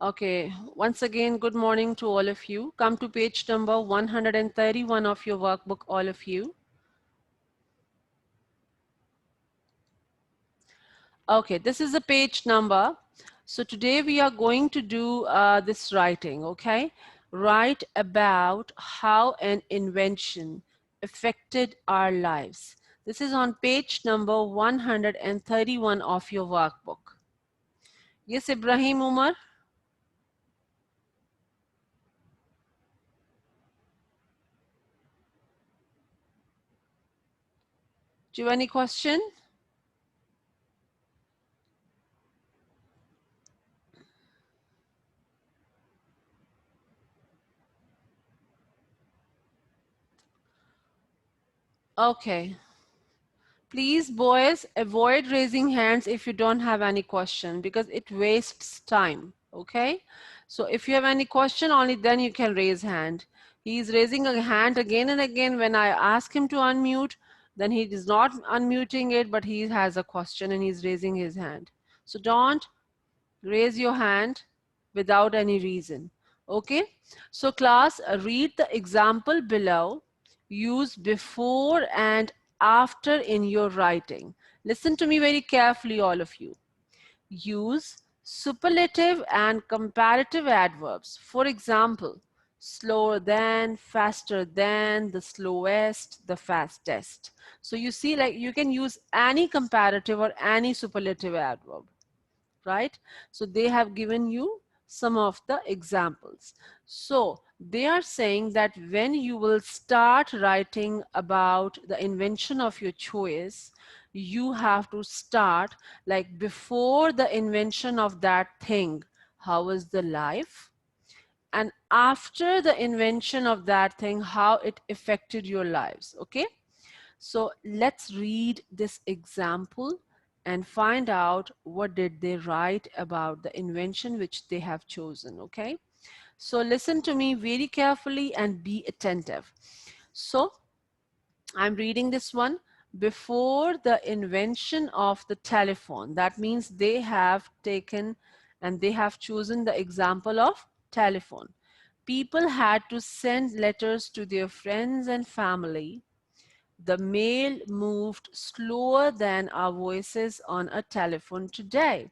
Okay, once again, good morning to all of you. Come to page number 131 of your workbook, all of you. Okay, this is the page number. So today we are going to do this writing, okay? Write about how an invention affected our lives. This is on page number 131 of your workbook. Yes, Ibrahim Umar, do you have any question? Okay. Please, boys, avoid raising hands if you don't have any question because it wastes time. Okay? So if you have any question, only then you can raise hand. He is raising a hand again and again when I ask him to unmute. Then he is not unmuting it, but he has a question and he's raising his hand. So don't raise your hand without any reason. Okay? So class, read the example below. Use before and after in your writing. Listen to me very carefully, all of you. Use superlative and comparative adverbs. For example, slower than, faster than, the slowest, the fastest. So you see, like you can use any comparative or any superlative adverb, right? So they have given you some of the examples. So they are saying that when you will start writing about the invention of your choice, you have to start like before the invention of that thing, how was the life? And after the invention of that thing, how it affected your lives, okay? So let's read this example and find out what did they write about the invention which they have chosen, okay? So listen to me very carefully and be attentive. So I'm reading this one. Before the invention of the telephone, that means they have taken and they have chosen the example of telephone. People had to send letters to their friends and family. The mail moved slower than our voices on a telephone today.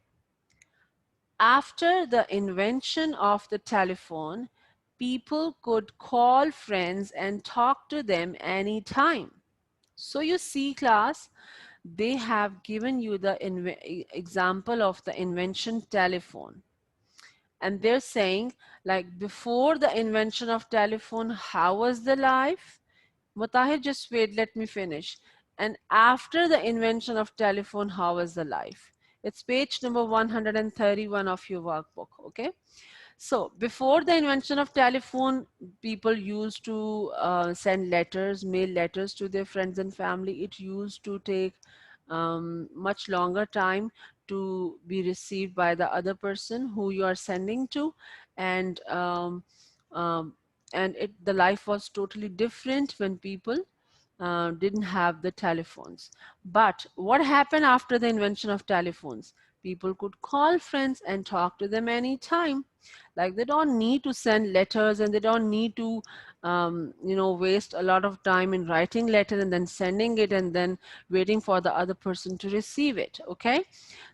After the invention of the telephone, people could call friends and talk to them anytime. So you see, class, they have given you the example of the invention telephone. And they're saying, like, before the invention of telephone, how was the life? Mutahir, just wait, let me finish. And after the invention of telephone, how was the life? It's page number 131 of your workbook, okay? So before the invention of telephone, people used to send letters, mail letters to their friends and family. It used to take much longer time to be received by the other person who you are sending to, and um, the life was totally different when people didn't have the telephones. But what happened after the invention of telephones? People could call friends and talk to them anytime. Like they don't need to send letters and they don't need to, waste a lot of time in writing letter and then sending it and then waiting for the other person to receive it. Okay,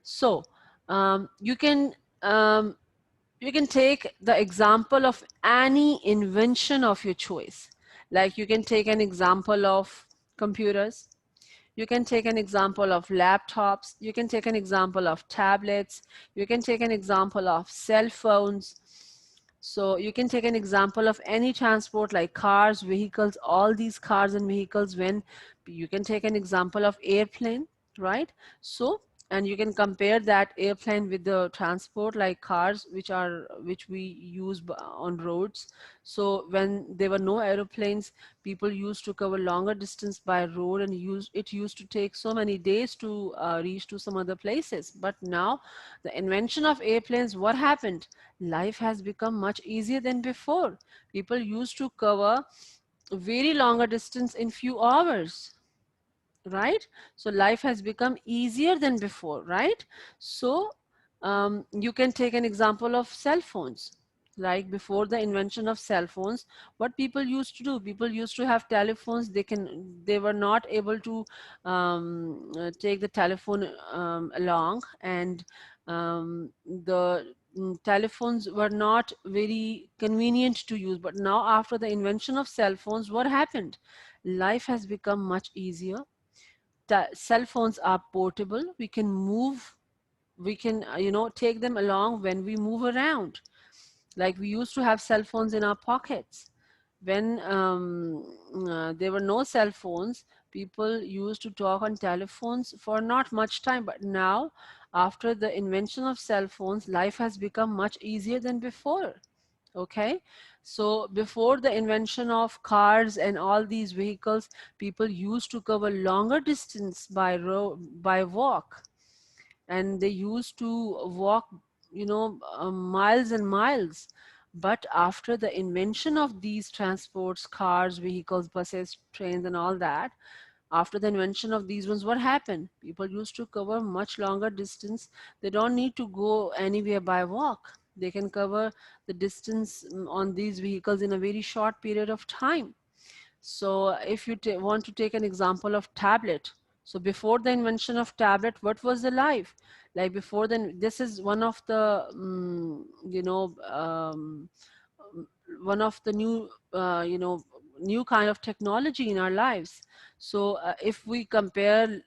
so um, you can um, you can take the example of any invention of your choice. Like you can take an example of computers, you can take an example of laptops, you can take an example of tablets, you can take an example of cell phones. So you can take an example of any transport like cars, vehicles, all these cars and vehicles. When you can take an example of airplane, right? So and you can compare that airplane with the transport like cars which we use on roads. So when there were no aeroplanes, people used to cover longer distance by road and it used to take so many days to reach to some other places. But now the invention of airplanes, what happened? Life has become much easier than before. People used to cover very longer distance in few hours, right? So life has become easier than before, right? So You can take an example of cell phones. Like before the invention of cell phones, what people used to do, people used to have telephones. They were not able to take the telephone along, and the telephones were not very convenient to use. But now, after the invention of cell phones, what happened? Life has become much easier. Cell phones are portable. We can move, we can take them along when we move around. Like we used to have cell phones in our pockets. When there were no cell phones, people used to talk on telephones for not much time. But now, after the invention of cell phones, life has become much easier than before. Okay, so before the invention of cars and all these vehicles, people used to cover longer distance by walk, and they used to walk, miles and miles. But after the invention of these transports, cars, vehicles, buses, trains, and all that, after the invention of these ones, what happened? People used to cover much longer distance. They don't need to go anywhere by walk. They can cover the distance on these vehicles in a very short period of time. So if you want to take an example of tablet, so before the invention of tablet, what was the life? Like before then, this is one of the, one of the new, new kind of technology in our lives. So if we compare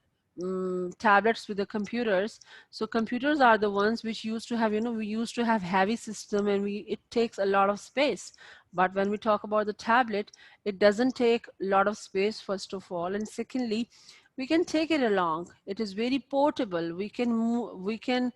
tablets with the computers, so computers are the ones which used to have, we used to have heavy system, and it takes a lot of space. But when we talk about the tablet, it doesn't take a lot of space, first of all, and secondly, we can take it along. It is very portable. We can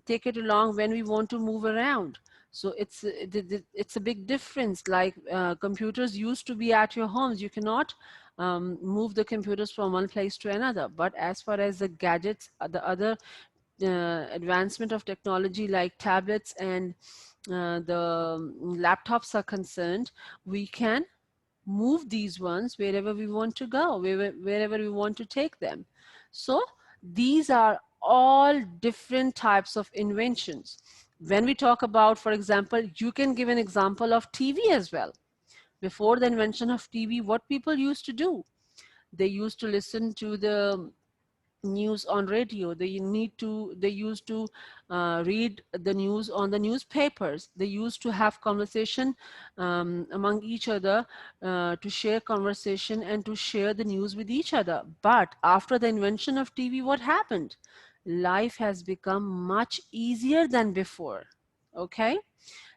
take it along when we want to move around. So it's a big difference. Like computers used to be at your homes. You cannot move the computers from one place to another. But as far as the gadgets, the other advancement of technology like tablets and the laptops are concerned, we can move these ones wherever we want to go, wherever we want to take them. So these are all different types of inventions. When we talk about, for example, you can give an example of TV as well. Before the invention of TV, what people used to do? They used to listen to the news on radio. They used to read the news on the newspapers. They used to have conversation among each other, to share conversation and to share the news with each other. But after the invention of TV, what happened? Life has become much easier than before. Okay,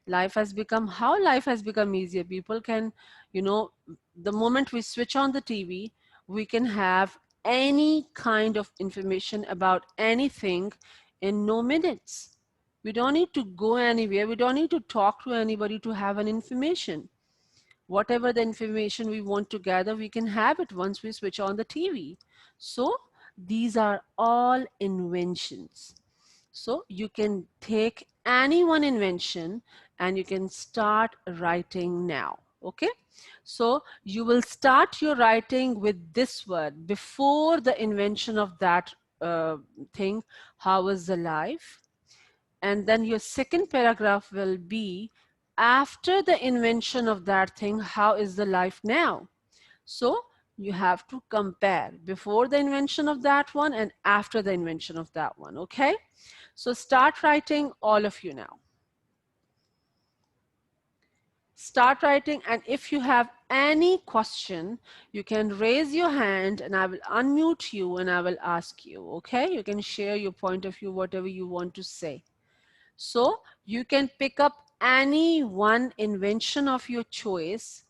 life has become easier. People can, you know the moment we switch on the TV, we can have any kind of information about anything in no minutes. We don't need to go anywhere. We don't need to talk to anybody to have an information. Whatever the information we want to gather, we can have it once we switch on the TV. So these are all inventions. So you can take any one invention and you can start writing now. Okay. So you will start your writing with this word: before the invention of that thing, how was the life? And then your second paragraph will be, after the invention of that thing, how is the life now? So you have to compare before the invention of that one and after the invention of that one. Okay. So start writing, all of you now. Start writing, and if you have any question, you can raise your hand and I will unmute you and I will ask you. Okay. You can share your point of view, whatever you want to say. So you can pick up any one invention of your choice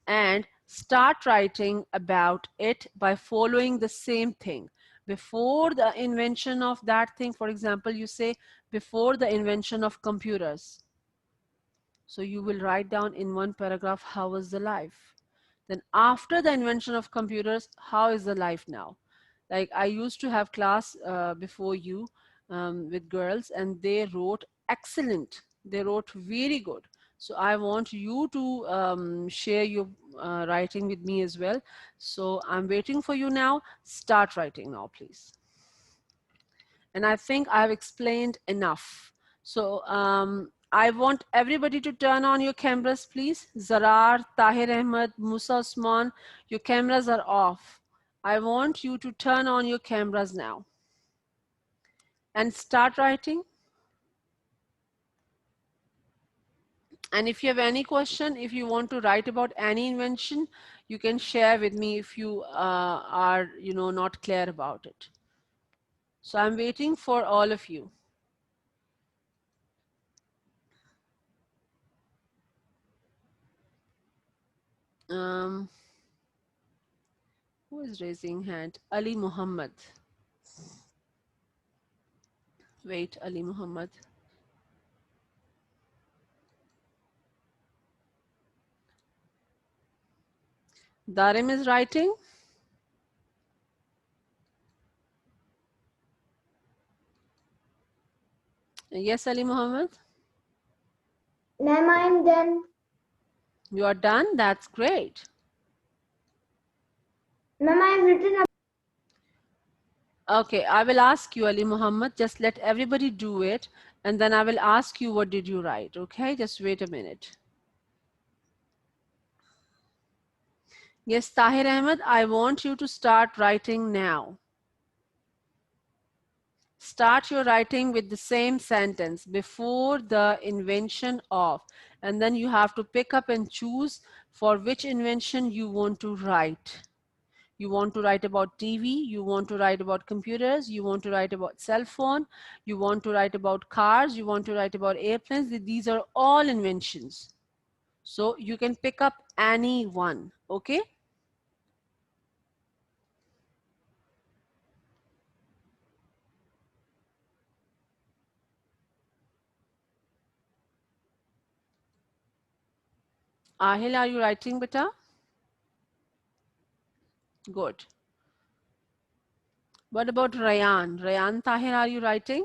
and start writing about it by following the same thing. Before the invention of that thing, for example, you say before the invention of computers. So you will write down in one paragraph, how was the life? Then after the invention of computers, how is the life now? Like I used to have class before you with girls, and they wrote excellent. They wrote very good. So I want you to share your writing with me as well. So I'm waiting for you now. Start writing now, please. And I think I've explained enough. So I want everybody to turn on your cameras, please. Zarar, Tahir Ahmed, Musa Osman, your cameras are off. I want you to turn on your cameras now and start writing. And if you have any question, if you want to write about any invention, you can share with me if you are, not clear about it. So I'm waiting for all of you. Who is raising hand? Ali Muhammad. Wait, Ali Muhammad. Darim is writing. Yes, Ali Muhammad. Ma'am, I am done. You are done? That's great. Ma'am, I have written up. Okay, I will ask you, Ali Muhammad. Just let everybody do it. And then I will ask you, what did you write? Okay, just wait a minute. Yes, Tahir Ahmed, I want you to start writing now. Start your writing with the same sentence, before the invention of, and then you have to pick up and choose for which invention you want to write. You want to write about TV, you want to write about computers, you want to write about cell phone, you want to write about cars, you want to write about airplanes. These are all inventions. So you can pick up any one, okay? Ahil, are you writing, beta? Good. What about Rayan? Rayan Tahir, are you writing?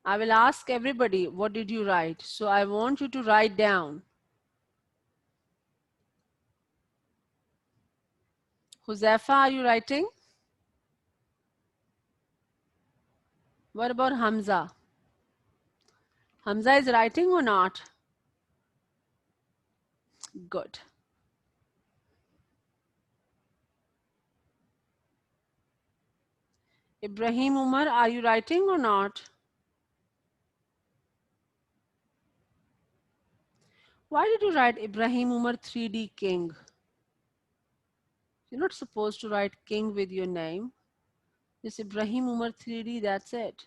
I will ask everybody, what did you write? So I want you to write down. Huzaifa, are you writing? What about Hamza? Hamza is writing or not? Good. Ibrahim Umar, are you writing or not? Why did you write Ibrahim Umar 3D King? You're not supposed to write King with your name. Just Ibrahim Umar 3D, that's it.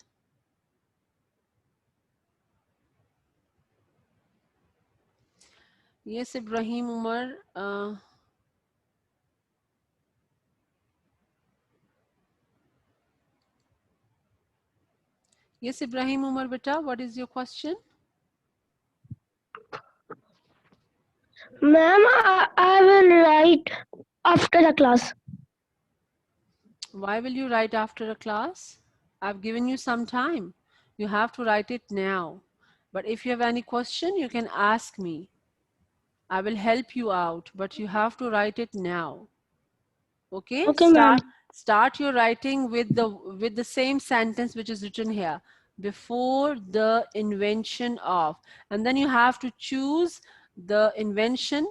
Yes, Ibrahim Umar. Yes, Ibrahim Umar beta, what is your question? Ma'am, I will write after the class. Why will you write after a class? I've given you some time. You have to write it now. But if you have any question, you can ask me. I will help you out, but you have to write it now. Okay? Okay, ma'am. Start your writing with the same sentence which is written here. Before the invention of. And then you have to choose the invention.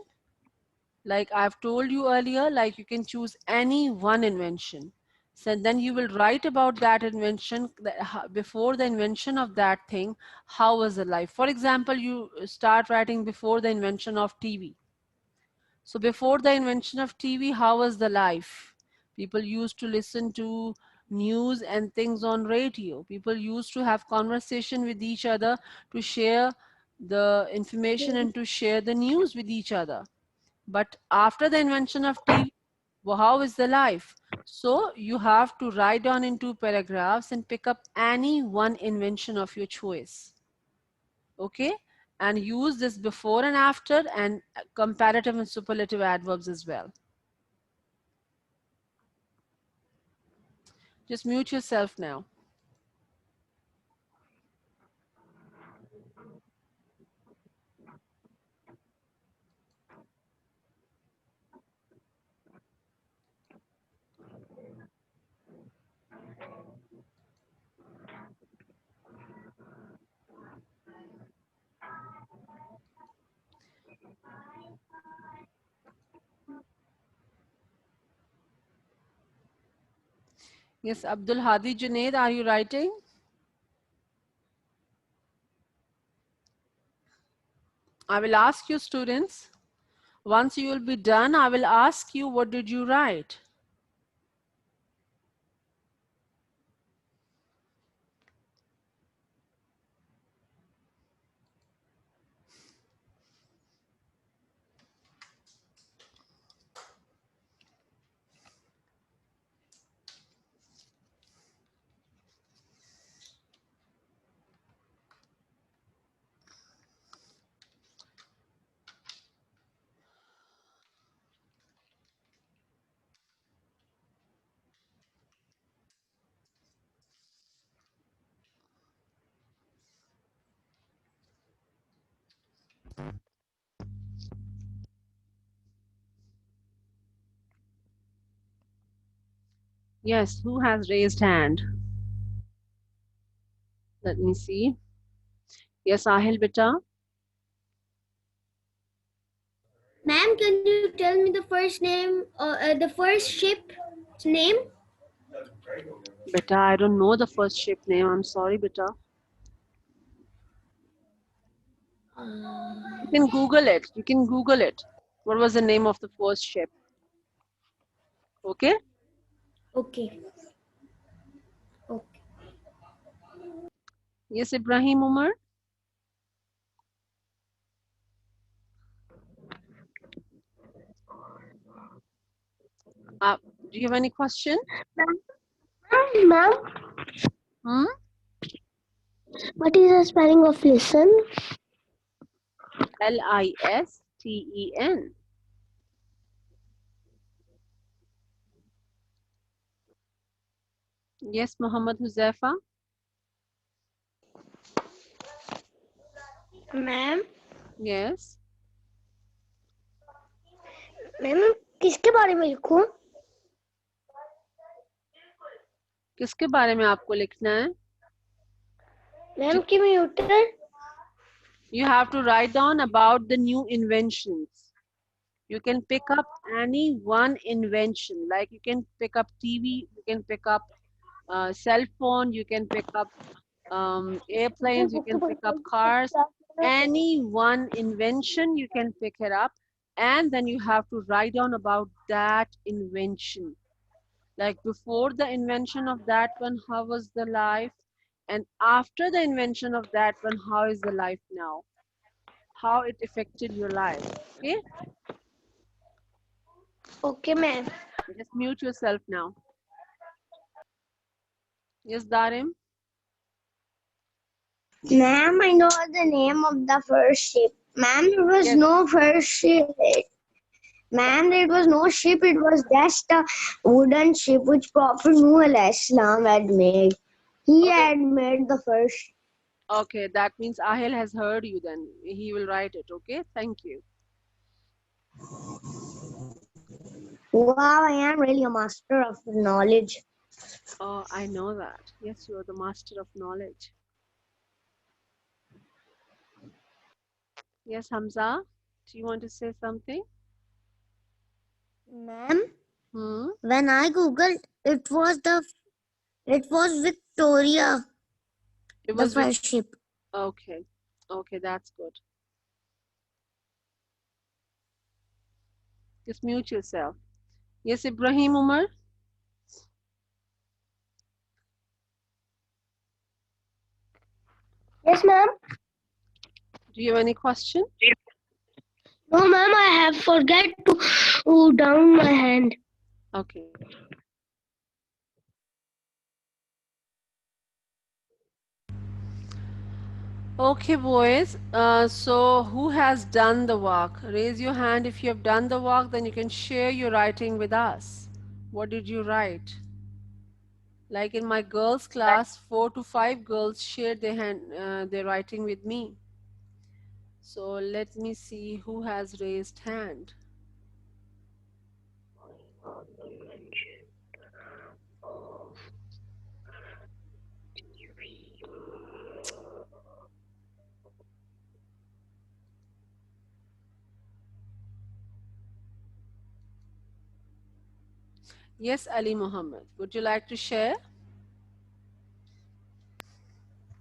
Like I've told you earlier, like you can choose any one invention. So then you will write about that invention, before the invention of that thing, how was the life? For example, you start writing before the invention of TV. So before the invention of TV, how was the life? People used to listen to news and things on radio. People used to have conversation with each other to share the information and to share the news with each other. But after the invention of TV, well, how is the life? So you have to write down in 2 paragraphs and pick up any one invention of your choice. Okay? And use this before and after and comparative and superlative adverbs as well. Just mute yourself now. Yes, Abdul Hadi Junaid, are you writing? I will ask you, students. Once you will be done, I will ask you, what did you write? Yes, who has raised hand? Let me see. Yes, Ahil beta. Ma'am, can you tell me the first name, the first ship's name? Beta, I don't know the first ship name. I'm sorry, beta. You can Google it. You can Google it. What was the name of the first ship? Okay? Okay. Okay. Yes, Ibrahim Umar. Do you have any question? Ma'am, Hmm? what is the spelling of listen? Listen. Yes, Muhammad Huzaifa. Ma'am Yes. Ma'am किसके बारे में लिखूं? किसके बारे में आपको लिखना है? Ma'am computer. You have to write down about the new inventions. You can pick up any one invention. Like you can pick up TV, you can pick up cell phone, you can pick up airplanes, you can pick up cars. Any one invention, you can pick it up. And then you have to write down about that invention. Like before the invention of that one, how was the life? And after the invention of that one, how is the life now? How it affected your life. Okay? Okay, ma'am. Just mute yourself now. Yes, Darim? Ma'am, I know the name of the first ship. Ma'am, there was Yes. no first ship. Ma'am, there was no ship. It was just a wooden ship which Prophet Noah alayhi salam had made. He Okay. had made the first. Okay, that means Ahil has heard you then. He will write it, okay? Thank you. Wow, I am really a master of knowledge. Oh, I know that. Yes, you are the master of knowledge. Yes, Hamza, do you want to say something? Ma'am, Hmm? when I googled, it was Victoria, It the was with, first ship. okay. Okay, that's good. Just mute yourself. Yes, Ibrahim Umar? Yes, ma'am. Do you have any question? No, ma'am, I have forget to down my hand. Okay. Okay, boys. So who has done the work? Raise your hand if you have done the work, then you can share your writing with us. What did you write? Like in my girls' class, 4 to 5 girls shared their writing with me. So let me see who has raised hand. Yes, Ali Muhammad, would you like to share?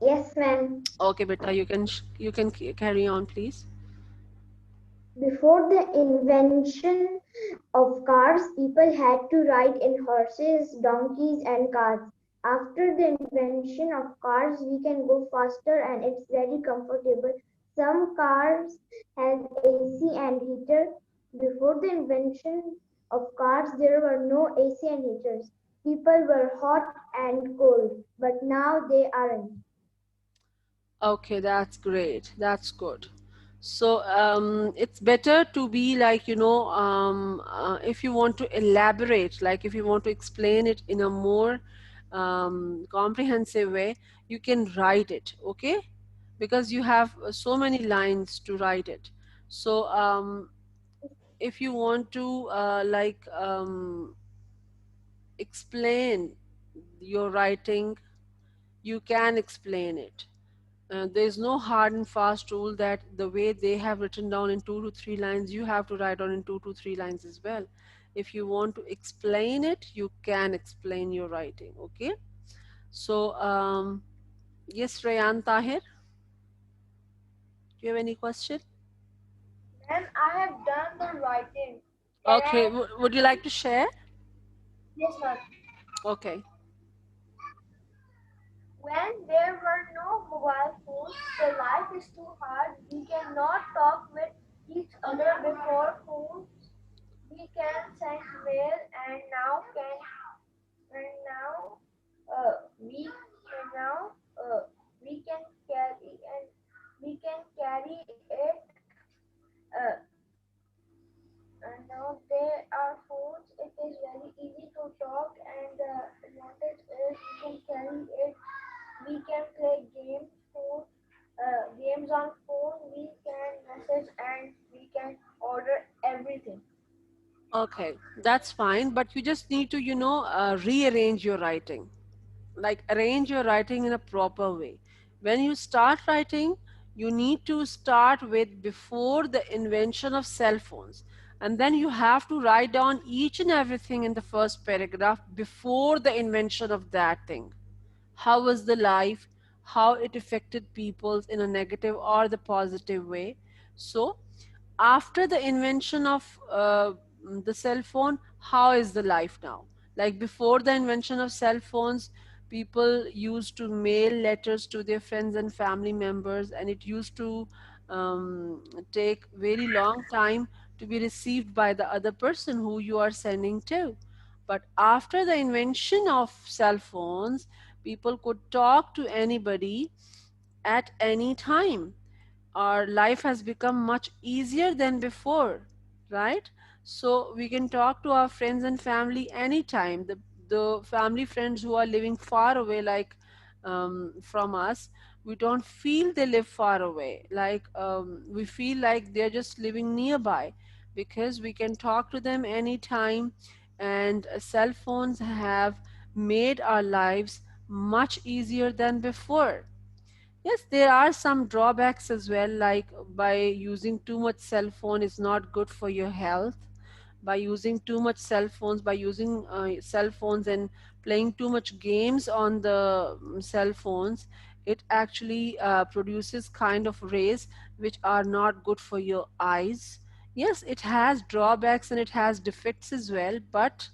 Yes, ma'am. Okay, beta, you can carry on, please. Before the invention of cars, people had to ride in horses, donkeys, and carts. After the invention of cars, we can go faster and it's very comfortable. Some cars has AC and heater. Before the invention of cars, there were no AC and heaters. People were hot and cold, but now they aren't. Okay, that's great. That's good. So it's better to be like, if you want to elaborate, like if you want to explain it in a more comprehensive way, you can write it, okay? Because you have so many lines to write it. So if you want to explain your writing, you can explain it. There's no hard and fast rule that the way they have written down in 2 to 3 lines, you have to write down in 2 to 3 lines as well. If you want to explain it, you can explain your writing. Okay. So, yes, Rayan Tahir, do you have any question? Ma'am, I have done the writing. Can Okay. I? Would you like to share? Yes, ma'am. Okay. When there were no mobile phones, the life is too hard. We cannot talk with each other before phones. We can send mail and now we can carry it. Uh, and now there are phones. It is very easy to talk, and the advantage is we can carry it. We can play games on phone. We can message and we can order everything. Okay. That's fine. But you just need to, rearrange your writing. Like arrange your writing in a proper way. When you start writing, you need to start with before the invention of cell phones. And then you have to write down each and everything in the first paragraph before the invention of that thing. How was the life? How it affected people in a negative or the positive way. So after the invention of the cell phone, how is the life now? Like before the invention of cell phones, people used to mail letters to their friends and family members, and it used to take very long time to be received by the other person who you are sending to. But after the invention of cell phones, people could talk to anybody at any time. Our life has become much easier than before, right? So we can talk to our friends and family anytime. The family friends who are living far away, like from us, we don't feel they live far away. Like we feel like they're just living nearby because we can talk to them anytime, and cell phones have made our lives much easier than before. Yes, there are some drawbacks as well, like by using too much cell phone is not good for your health. By using too much cell phones, by using cell phones and playing too much games on the cell phones, it actually produces kind of rays which are not good for your eyes. Yes, it has drawbacks and it has defects as well, but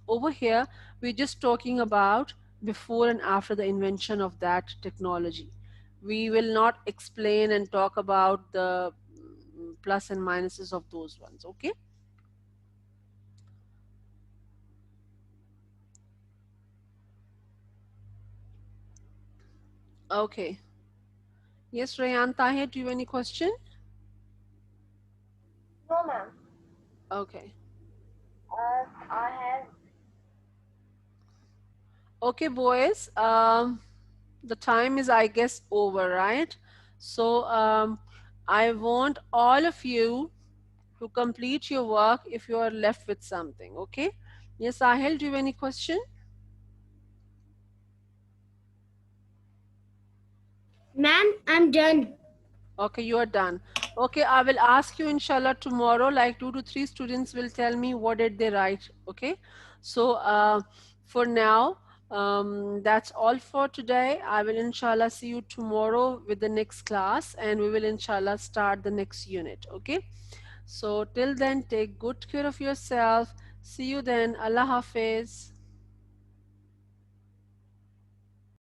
over here we're just talking about before and after the invention of that technology. We will not explain and talk about the plus and minuses of those ones. Okay. Okay. Yes, Rayan Tahir, do you have any question? No, ma'am. Okay. I have. Okay, boys. The time is, I guess, over, right? So I want all of you to complete your work if you are left with something. Okay. Yes, Sahil, do you have any question? Ma'am, I'm done. Okay, you are done. Okay, I will ask you inshallah tomorrow, like 2 to 3 students will tell me what did they write. Okay, so for now, that's all for today. I will inshallah see you tomorrow with the next class, and we will inshallah start the next unit. Okay, so till then, take good care of yourself. See you then. Allah Hafiz.